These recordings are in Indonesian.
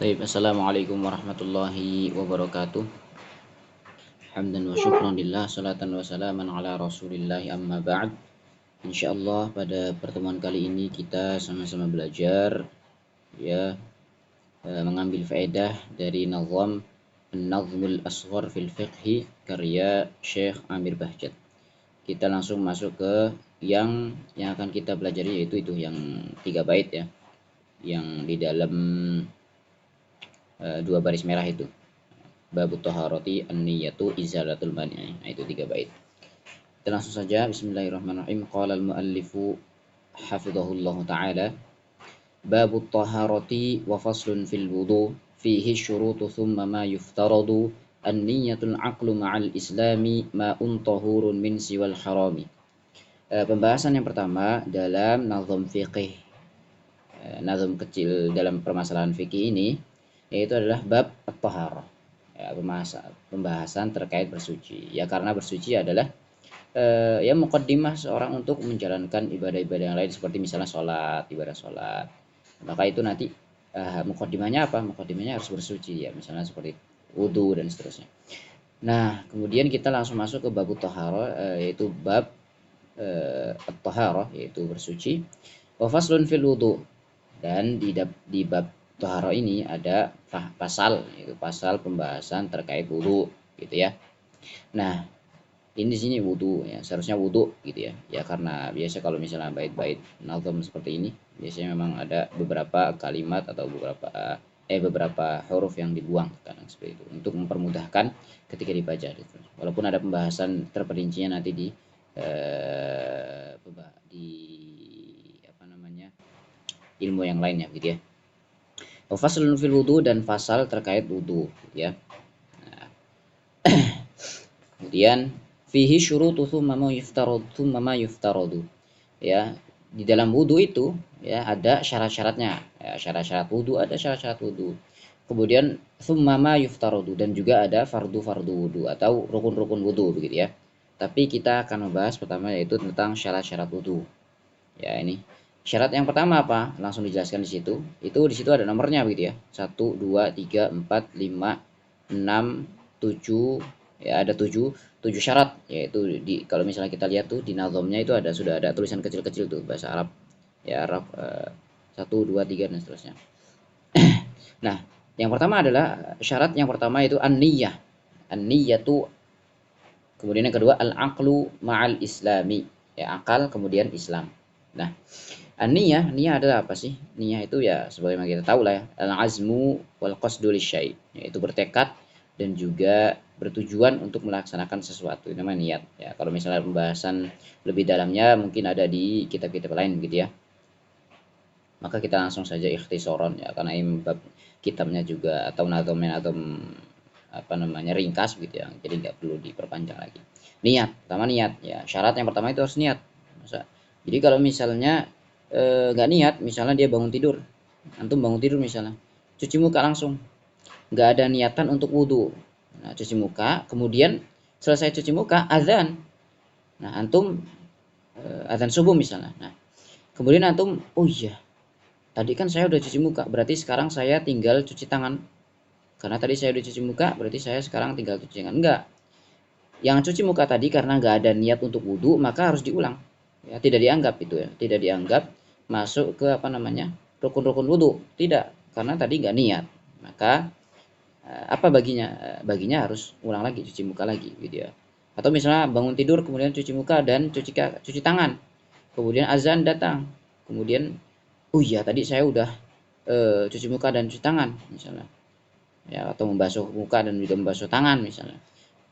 Baik, assalamualaikum warahmatullahi wabarakatuh. Hamdan wa syukran lillah, salatan wa salaman ala rasulillah, amma ba'd. Insyaallah pada pertemuan kali ini kita sama-sama belajar ya, mengambil faedah dari nazam An-Nazmul Asghar fil Fiqhi karya Syekh Amir Bahjat. Kita langsung masuk ke yang akan kita pelajari, yaitu itu yang 3 bait ya, yang di dalam dua baris merah itu. Babut taharati an-niyatu izalatul mani'. Nah, itu 3 bait. Kita langsung saja, bismillahirrahmanirrahim. Qala al-muallifu hafizahullah ta'ala, babut taharati wa faslun fil wudu fihi syurutu thumma ma yuftaradu an-niyatul aqlu ma'al islami ma'un tahurun min siwal harami. Pembahasan yang pertama dalam nazam fiqih, nazam kecil dalam permasalahan fikih ini, yaitu adalah bab at-taharah. Ya, pembahasan terkait bersuci. Ya, karena bersuci adalah ya muqaddimah seorang untuk menjalankan ibadah-ibadah yang lain, seperti misalnya sholat, ibadah sholat. Maka itu nanti muqaddimahnya apa? Muqaddimahnya harus bersuci ya, misalnya seperti wudhu dan seterusnya. Nah, kemudian kita langsung masuk ke bab taharah, yaitu bab at-taharah, yaitu bersuci. Wa faslun fil wudhu, dan di bab taharah ini ada pasal, yaitu pasal pembahasan terkait wudu gitu ya. Nah, ini di sini wudu ya, seharusnya wudu gitu ya. Ya karena biasa kalau misalnya bait-bait nazam seperti ini, biasanya memang ada beberapa kalimat atau beberapa huruf yang dibuang, kadang seperti itu, untuk mempermudahkan ketika dibaca gitu. Walaupun ada pembahasan terperincinya nanti di apa namanya, ilmu yang lainnya gitu ya. Faslun fil wudu, dan fasal terkait wudu ya. Nah, kemudian fihi syurutu tsumma ma yuftaradu. Ya, di dalam wudu itu ya ada syarat-syaratnya. Ya, syarat-syarat wudu, ada syarat-syarat wudu. Kemudian tsumma ma yuftaradu, dan juga ada fardu-fardu wudu atau rukun-rukun wudu begitu ya. Tapi kita akan membahas pertama, yaitu tentang syarat-syarat wudu. Ya, ini syarat yang pertama apa? Langsung dijelaskan di situ. Itu di situ ada nomornya begitu ya. 1 2 3 4 5 6 7, ya ada 7 syarat, yaitu kalau misalnya kita lihat tuh di nazamnya itu sudah ada tulisan kecil-kecil tuh bahasa Arab. Ya, Arab 1 2 3 dan seterusnya. Nah, yang pertama adalah syarat yang pertama itu an-niyah. An-niyatu. Kemudian yang kedua al-aqlu ma'al islami. Ya, akal kemudian Islam. Nah, niyah adalah apa sih? Niyah itu ya sebagaimana kita tahu lah ya, al-azmu wal qasdu lisyai', yaitu bertekad dan juga bertujuan untuk melaksanakan sesuatu. Itu namanya niat. Ya, kalau misalnya pembahasan lebih dalamnya mungkin ada di kitab-kitab lain gitu ya. Maka kita langsung saja ikhtisaron ya, karena ini bab kitabnya juga atau nazamnya atau apa namanya ringkas gitu ya. Jadi nggak perlu diperpanjang lagi. Niat, pertama niat ya. Syarat yang pertama itu harus niat. Jadi kalau misalnya nggak niat, misalnya dia bangun tidur, antum bangun tidur misalnya, cuci muka langsung, nggak ada niatan untuk wudhu. Nah, cuci muka, kemudian selesai cuci muka, azan. Nah, antum azan subuh misalnya. Nah, kemudian antum, oh iya, tadi kan saya udah cuci muka, berarti sekarang saya tinggal cuci tangan. Karena tadi saya udah cuci muka, berarti saya sekarang tinggal cuci tangan. Enggak. Yang cuci muka tadi karena nggak ada niat untuk wudhu, maka harus diulang. Ya, tidak dianggap itu ya, tidak dianggap masuk ke apa namanya rukun-rukun wudhu, tidak, karena tadi nggak niat. Maka apa baginya? Baginya harus ulang lagi, cuci muka lagi gitu ya. Atau misalnya bangun tidur kemudian cuci muka dan cuci tangan, kemudian azan datang, kemudian oh iya tadi saya udah cuci muka dan cuci tangan misalnya ya, atau membasuh muka dan juga membasuh tangan misalnya,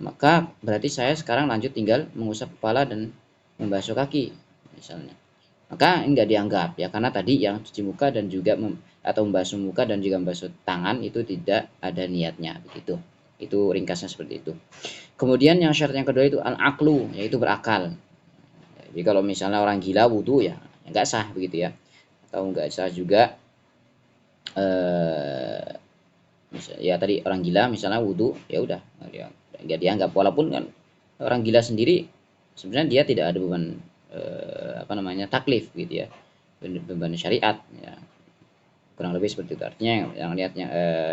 maka berarti saya sekarang lanjut tinggal mengusap kepala dan membasuh kaki misalnya. Maka enggak dianggap ya, karena tadi yang cuci muka dan juga atau membasuh muka dan juga membasuh tangan itu tidak ada niatnya begitu. Itu ringkasnya seperti itu. Kemudian yang syarat yang kedua itu al-aqlu, yaitu berakal. Jadi kalau misalnya orang gila wudhu ya enggak sah begitu ya. Atau enggak sah juga ya tadi orang gila misalnya wudhu, ya udah enggak dianggap, walaupun kan orang gila sendiri sebenarnya dia tidak ada beban apa namanya taklif gitu ya, beban syariat ya. kurang lebih seperti itu. Artinya yang lihatnya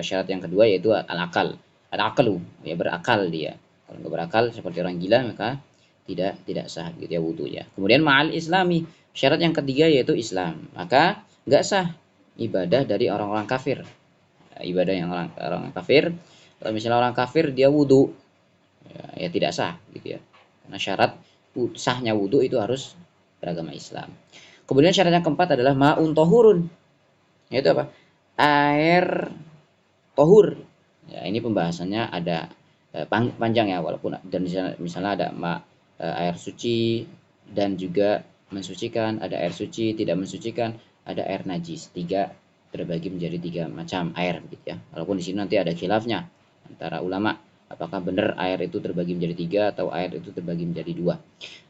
syarat yang kedua yaitu al-aqlu, ya berakal dia. Kalau nggak berakal seperti orang gila maka tidak sah gitu ya wudunya. Kemudian ma'al islami, syarat yang ketiga yaitu Islam, maka nggak sah ibadah dari orang-orang kafir. Ibadah yang orang kafir, kalau misalnya orang kafir dia wudu, ya tidak sah gitu ya. Karena syarat sahnya wudu itu harus beragama Islam. Kemudian syarat yang keempat adalah ma'un tohurun, yaitu apa? Air tohur. Ya, ini pembahasannya ada panjang ya, walaupun dan misalnya ada air suci dan juga mensucikan, ada air suci tidak mensucikan, ada air najis. Tiga terbagi menjadi tiga macam air gitu ya. Walaupun di sini nanti ada khilafnya antara ulama, apakah benar air itu terbagi menjadi tiga atau air itu terbagi menjadi dua.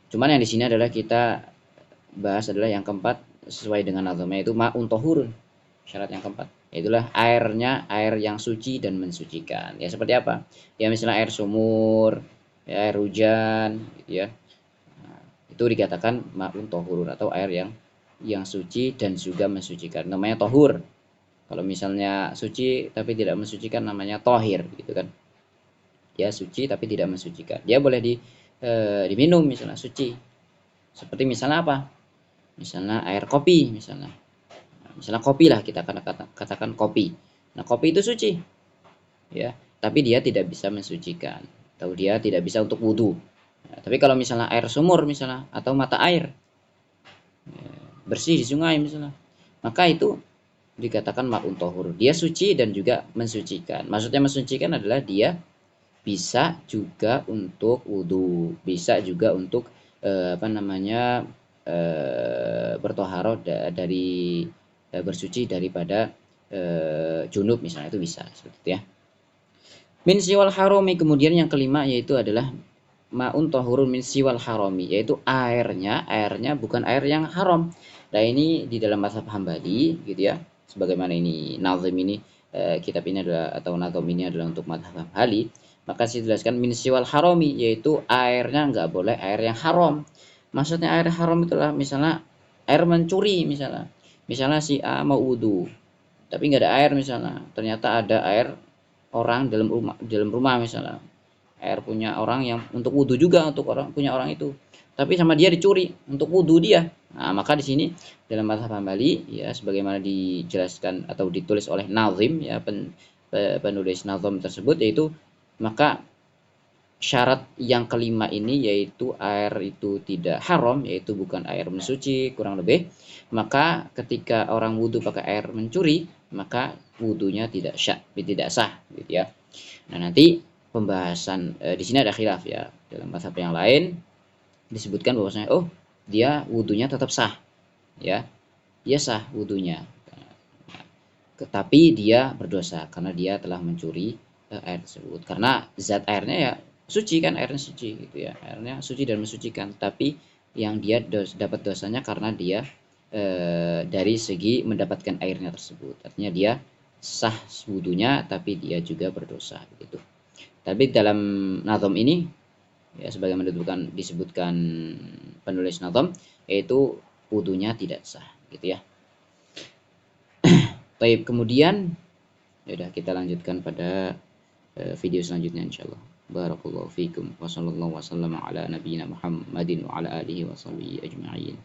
Cuman yang di sini adalah kita bahas adalah yang keempat sesuai dengan nazamnya itu ma'un tohurun. Syarat yang keempat itulah airnya air yang suci dan mensucikan. Ya seperti apa? Ya misalnya air sumur, ya, air hujan gitu ya. Nah, itu dikatakan ma'un tohurun atau air yang suci dan juga mensucikan. Namanya tohur. Kalau misalnya suci tapi tidak mensucikan namanya tohir gitu kan. Dia suci tapi tidak mensucikan. Dia boleh diminum misalnya suci. Seperti misalnya apa? Misalnya air kopi misalnya. Misalnya kopi lah kita katakan kopi. Nah, kopi itu suci, ya, tapi dia tidak bisa mensucikan atau dia tidak bisa untuk wudhu. Nah, tapi kalau misalnya air sumur misalnya atau mata air ya, bersih di sungai misalnya, maka itu dikatakan ma'un tohur. Dia suci dan juga mensucikan. Maksudnya mensucikan adalah dia bisa juga untuk wudhu, bisa juga untuk apa namanya bertoharoh dari bersuci daripada junub misalnya, itu bisa seperti itu ya. Min siwal harami, kemudian yang kelima yaitu adalah ma'un tahurun min siwal harami, yaitu airnya bukan air yang haram. Nah ini di dalam mazhab Hambali gitu ya, sebagaimana ini nazim ini kitab ini adalah atau nazim ini adalah untuk mazhab Hambali, maka saya jelaskan min siwal harami, yaitu airnya nggak boleh air yang haram. Maksudnya air haram itulah misalnya air mencuri misalnya si A mau wudhu tapi nggak ada air misalnya, ternyata ada air orang dalam rumah misalnya, air punya orang yang untuk wudhu juga untuk orang punya orang itu, tapi sama dia dicuri untuk wudhu dia. Nah, maka di sini dalam mazhab Hambali ya sebagaimana dijelaskan atau ditulis oleh nazim ya penulis nazim tersebut, yaitu maka syarat yang kelima ini yaitu air itu tidak haram, yaitu bukan air mensuci kurang lebih, maka ketika orang wudhu pakai air mencuri maka wudhunya tidak sah gitu ya. Nah nanti pembahasan di sini ada khilaf ya, dalam mazhab yang lain disebutkan bahwasanya dia wudhunya tetap sah ya, dia sah wudhunya, tetapi dia berdosa karena dia telah mencuri air tersebut, karena zat airnya ya suci kan, airnya suci gitu ya, airnya suci dan mensucikan, tapi yang dia dapat dosanya karena dia dari segi mendapatkan airnya tersebut, artinya dia sah wudunya tapi dia juga berdosa gitu. Tapi dalam nazam ini ya sebagaimana disebutkan penulis nazam, yaitu wudunya tidak sah gitu ya. Baik, kemudian yaudah kita lanjutkan pada video selanjutnya insyaallah. Barakallahu fiikum wa sallallahu wasallam ala nabiyyina Muhammadin wa ala alihi wa sahbihi ajma'in.